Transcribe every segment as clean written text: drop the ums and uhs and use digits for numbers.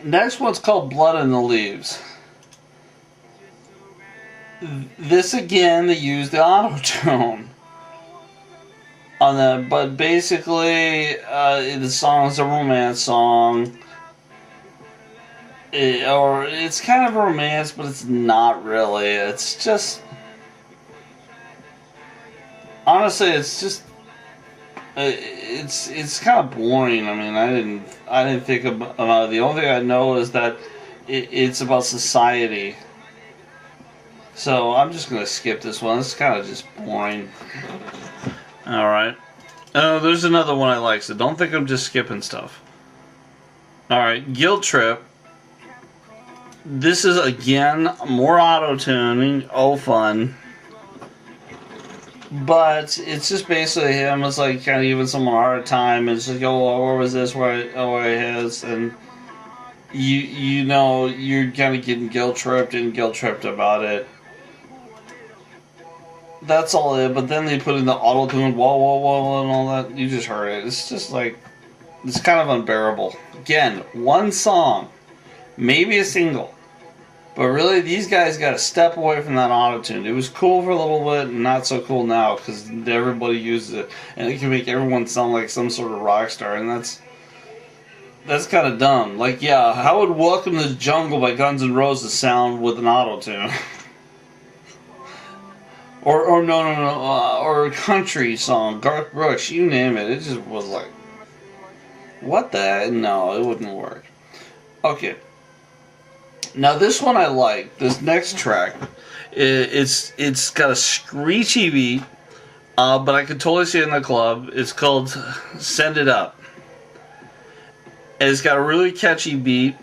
Next one's called Blood in the Leaves. This again, they use the auto-tune on that, but basically, the song is a romance song. Or it's kind of a romance, but it's not really. It's just, honestly, it's just, it's kind of boring. I mean, I didn't think about it. The only thing I know is that it's about society. So I'm just gonna skip this one. It's kind of just boring. All right. Oh, there's another one I like. So don't think I'm just skipping stuff. All right, Guilt Trip. This is again more auto-tuning. Oh, fun. But it's just basically him. It's like kind of giving someone a hard time. It's like, oh, where was this? Where it is, and you know you're kind of getting guilt tripped about it. That's all it. But then they put in the auto tune, whoa, whoa, whoa, and all that. You just heard it. It's just like, it's kind of unbearable. Again, one song, maybe a single. But really, these guys got to step away from that auto-tune. It was cool for a little bit, and not so cool now, because everybody uses it. And it can make everyone sound like some sort of rock star, and that's kind of dumb. Like, yeah, how would Welcome to the Jungle by Guns N' Roses sound with an auto-tune? or no, or a country song, Garth Brooks, you name it. It just was like, what the? No, it wouldn't work. Okay. Now this one I like. This next track, it's got a screechy beat, but I could totally see it in the club. It's called "Send It Up." And it's got a really catchy beat,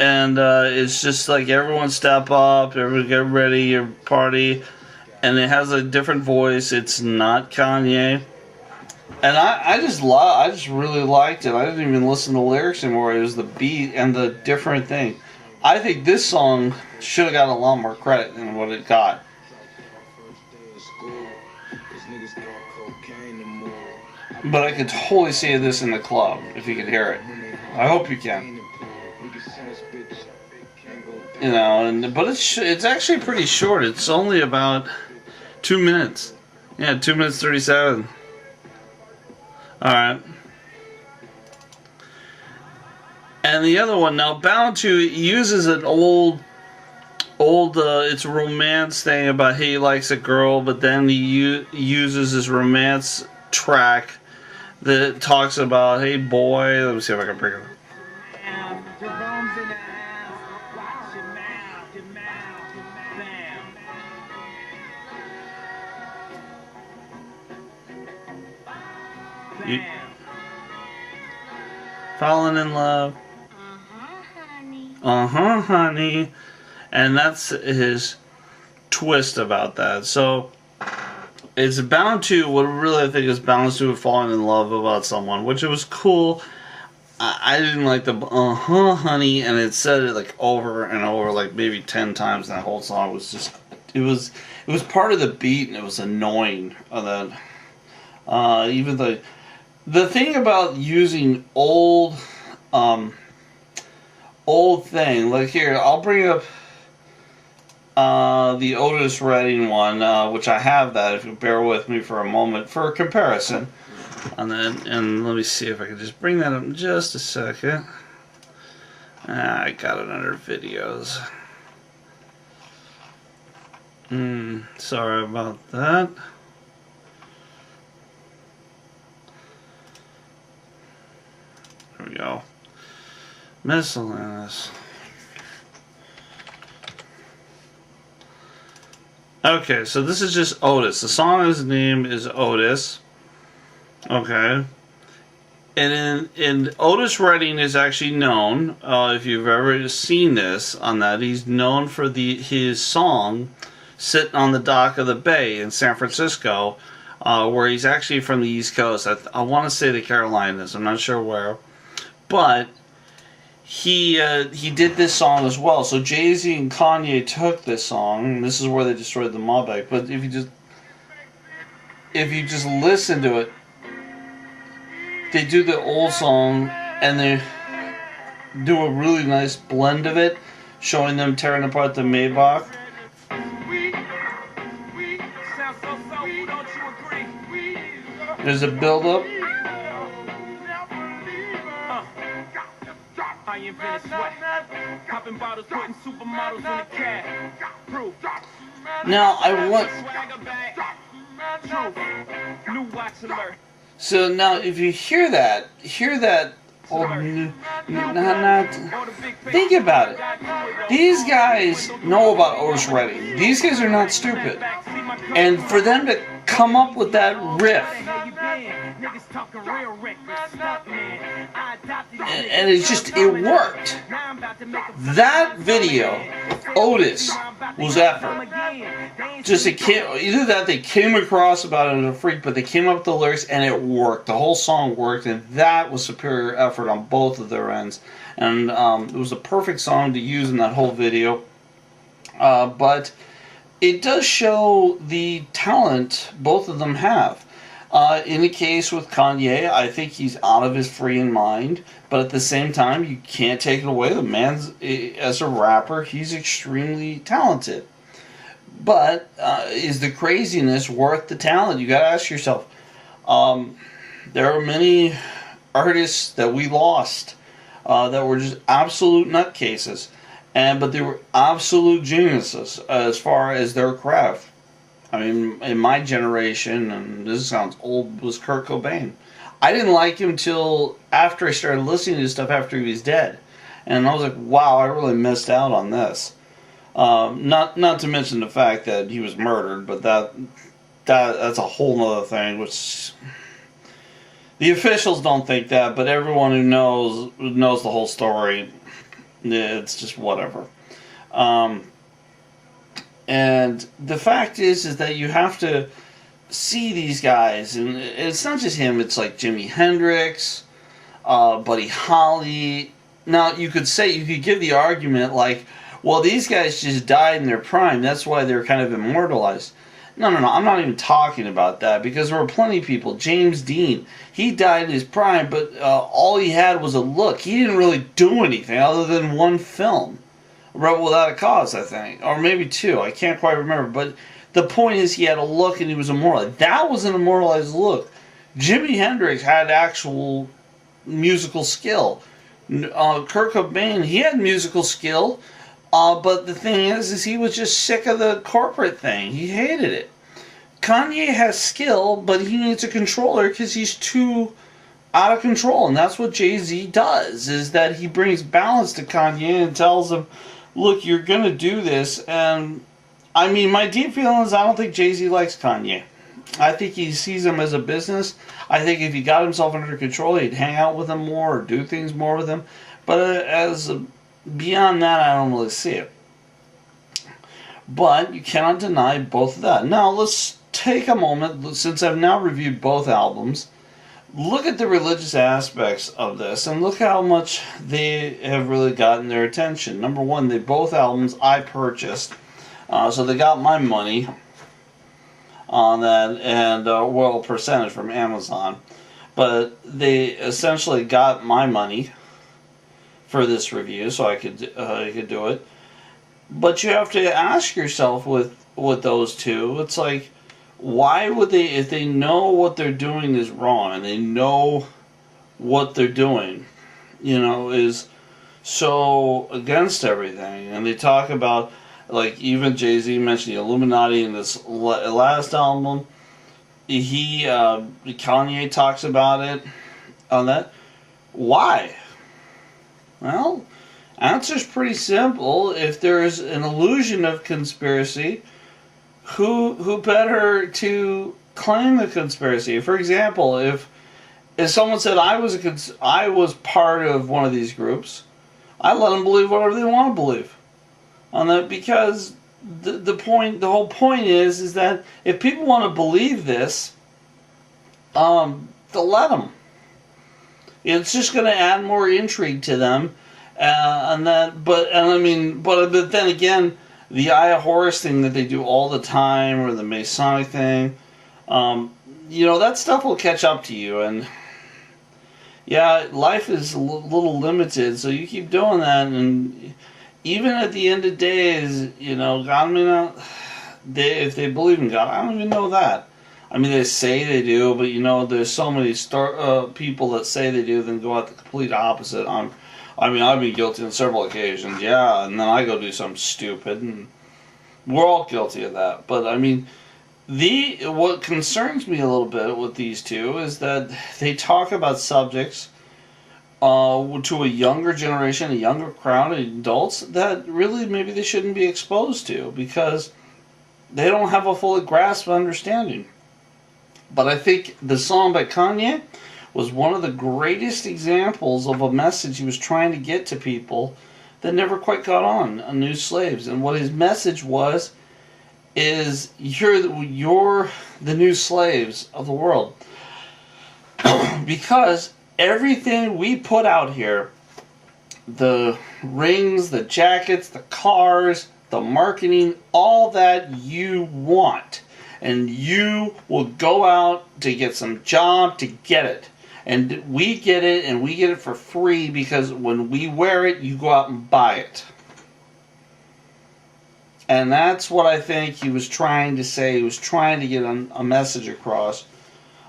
and it's just like everyone step up, everyone get ready, your party, and it has a different voice. It's not Kanye. And I just really liked it. I didn't even listen to the lyrics anymore. It was the beat and the different thing. I think this song should have got a lot more credit than what it got. But I could totally see this in the club if you could hear it. I hope you can. You know, but it's actually pretty short. It's only about 2 minutes. Yeah, 2 minutes 37. Alright. And the other one, now Bound to uses an old it's a romance thing about he likes a girl, but then he uses this romance track that talks about, hey boy, let me see if I can bring it up. Falling in love. Honey. And that's his twist about that. So it's bound to, what really I think is bound to falling in love about someone, which it was cool. I didn't like the honey, and it said it like over and over, like maybe 10 times. That whole song was just, it was part of the beat, and it was annoying. Even the thing about using old thing, like here, I'll bring up the Otis Redding one, which I have that, if you bear with me for a moment, for a comparison. And let me see if I can just bring that up in just a second. I got it under videos. Sorry about that. There we go. Miscellaneous. Okay, so this is just Otis. The song's name is Otis. Okay. And Otis Redding is actually known, if you've ever seen this on that, he's known for his song Sitting on the Dock of the Bay in San Francisco, where he's actually from the East Coast. I want to say the Carolinas. I'm not sure where. But he did this song as well. So Jay-Z and Kanye took this song, and this is where they destroyed the mob act. But if you just listen to it, they do the old song, and do a really nice blend of it, showing them tearing apart the Maybach. There's a build-up. I invented sweat. Popping bottles, putting supermodels in the cab. Proof. Now I want. So now, if you hear that. Think about it. These guys know about Otis Redding. These guys are not stupid, and for them to come up with that riff, and it worked. That video, Otis, was effort. Either that they came across about it as a freak, but they came up with the lyrics and it worked. The whole song worked, and that was superior effort on both of their ends. And it was a perfect song to use in that whole video. But it does show the talent both of them have. In the case with Kanye, I think he's out of his freaking mind, but at the same time, you can't take it away. The man's, as a rapper, he's extremely talented. But is the craziness worth the talent? You gotta ask yourself. There are many artists that we lost that were just absolute nutcases, but they were absolute geniuses as far as their craft. I mean, in my generation, and this sounds old, was Kurt Cobain. I didn't like him till after I started listening to his stuff after he was dead. And I was like, wow, I really missed out on this. Not to mention the fact that he was murdered, but that's a whole nother thing, which the officials don't think that, but everyone who knows the whole story. It's just whatever. And the fact is that you have to see these guys, and it's not just him, it's like Jimi Hendrix, Buddy Holly. Now, you could give the argument like, well, these guys just died in their prime, that's why they're kind of immortalized. No, I'm not even talking about that, because there were plenty of people. James Dean, he died in his prime, but all he had was a look. He didn't really do anything other than one film. Rebel Without a Cause, I think. Or maybe two. I can't quite remember. But the point is, he had a look and he was immortalized. That was an immortalized look. Jimi Hendrix had actual musical skill. Kurt Cobain, he had musical skill. But the thing is he was just sick of the corporate thing. He hated it. Kanye has skill, but he needs a controller because he's too out of control. And that's what Jay-Z does, is that he brings balance to Kanye and tells him, look, you're going to do this. And, I mean, my deep feeling is I don't think Jay-Z likes Kanye. I think he sees him as a business. I think if he got himself under control, he'd hang out with him more or do things more with him. But beyond that, I don't really see it. But you cannot deny both of that. Now, let's take a moment, since I've now reviewed both albums, look at the religious aspects of this, and look how much they have really gotten their attention. Number one, both albums I purchased, so they got my money on that, and percentage from Amazon. But they essentially got my money for this review, so I could do it. But you have to ask yourself with those two, it's like, why would they, if they know what they're doing is wrong, and they know what they're doing, is so against everything, and they talk about, like, even Jay-Z mentioned the Illuminati in this last album, Kanye talks about it on that. Why? Well, answer's pretty simple. If there's an illusion of conspiracy, who better to claim the conspiracy? For example, if someone said I was part of one of these groups, I let them believe whatever they want to believe on that, because the whole point is that if people want to believe this, they'll let them. It's just going to add more intrigue to them, but then again, the Eye of Horus thing that they do all the time, or the Masonic thing, that stuff will catch up to you, and yeah, life is a little limited, so you keep doing that, and even at the end of days, you know, God may not. If they believe in God, I don't even know that. I mean, they say they do, but you know, there's so many people that say they do, then go out the complete opposite. I mean, I've been guilty on several occasions, yeah, and then I go do something stupid, and we're all guilty of that. But I mean, what concerns me a little bit with these two is that they talk about subjects to a younger generation, a younger crowd of adults that really maybe they shouldn't be exposed to because they don't have a full grasp of understanding. But I think the song by Kanye was one of the greatest examples of a message he was trying to get to people that never quite got on New Slaves. And what his message was is you're the new slaves of the world. Because everything we put out here, the rings, the jackets, the cars, the marketing, all that you want. And you will go out to get some job to get it. And we get it, and we get it for free because when we wear it, you go out and buy it. And that's what I think he was trying to say. He was trying to get a message across.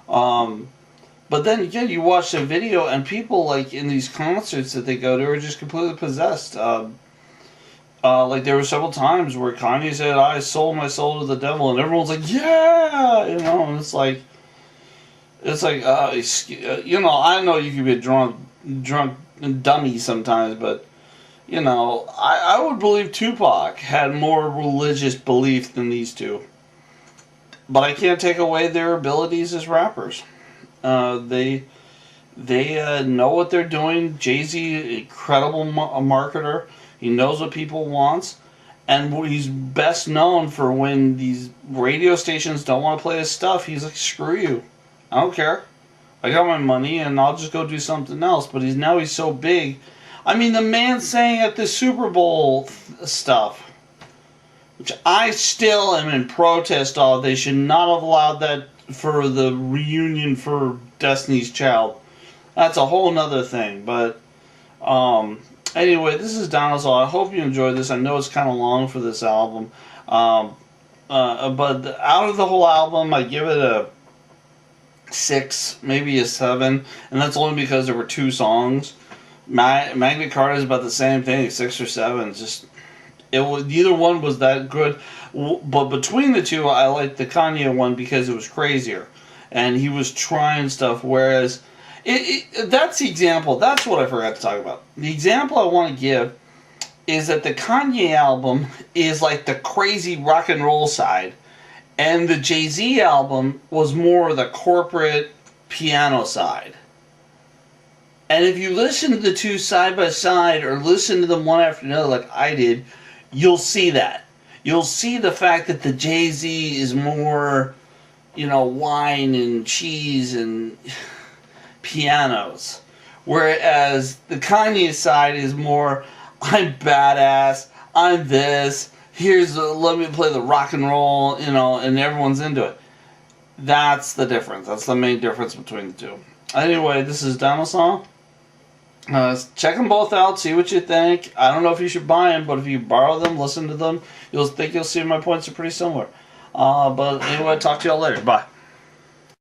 But then again, you watch the video, and people like in these concerts that they go to are just completely possessed. Like there were several times where Kanye said, "I sold my soul to the devil," and everyone's like, "Yeah," you know. And it's like, you know, I know you can be a drunk dummy sometimes, but you know, I would believe Tupac had more religious belief than these two. But I can't take away their abilities as rappers. They know what they're doing. Jay-Z, incredible marketer. He knows what people want. And he's best known for when these radio stations don't want to play his stuff, he's like, screw you. I don't care. I got my money and I'll just go do something else. But he's so big. I mean, the man sang at the Super Bowl stuff, which I still am in protest of. They should not have allowed that for the reunion for Destiny's Child. That's a whole nother thing. But anyway, this is Dinosa. I hope you enjoyed this. I know it's kind of long for this album. But out of the whole album, I give it a 6, maybe a 7. And that's only because there were 2 songs. Magna Carta is about the same thing, 6 or 7. Neither one was that good. But between the two, I liked the Kanye one because it was crazier. And he was trying stuff, whereas that's the example. That's what I forgot to talk about. The example I want to give is that the Kanye album is like the crazy rock and roll side, and the Jay-Z album was more the corporate piano side. And if you listen to the two side by side, or listen to them one after another like I did, you'll see that. You'll see the fact that the Jay-Z is more, you know, wine and cheese and pianos. Whereas the Kanye side is more, I'm badass, I'm this, let me play the rock and roll, you know, and everyone's into it. That's the difference. That's the main difference between the two. Anyway, this is Dinosa. Check them both out, see what you think. I don't know if you should buy them, but if you borrow them, listen to them, you'll see my points are pretty similar. But anyway, talk to y'all later. Bye.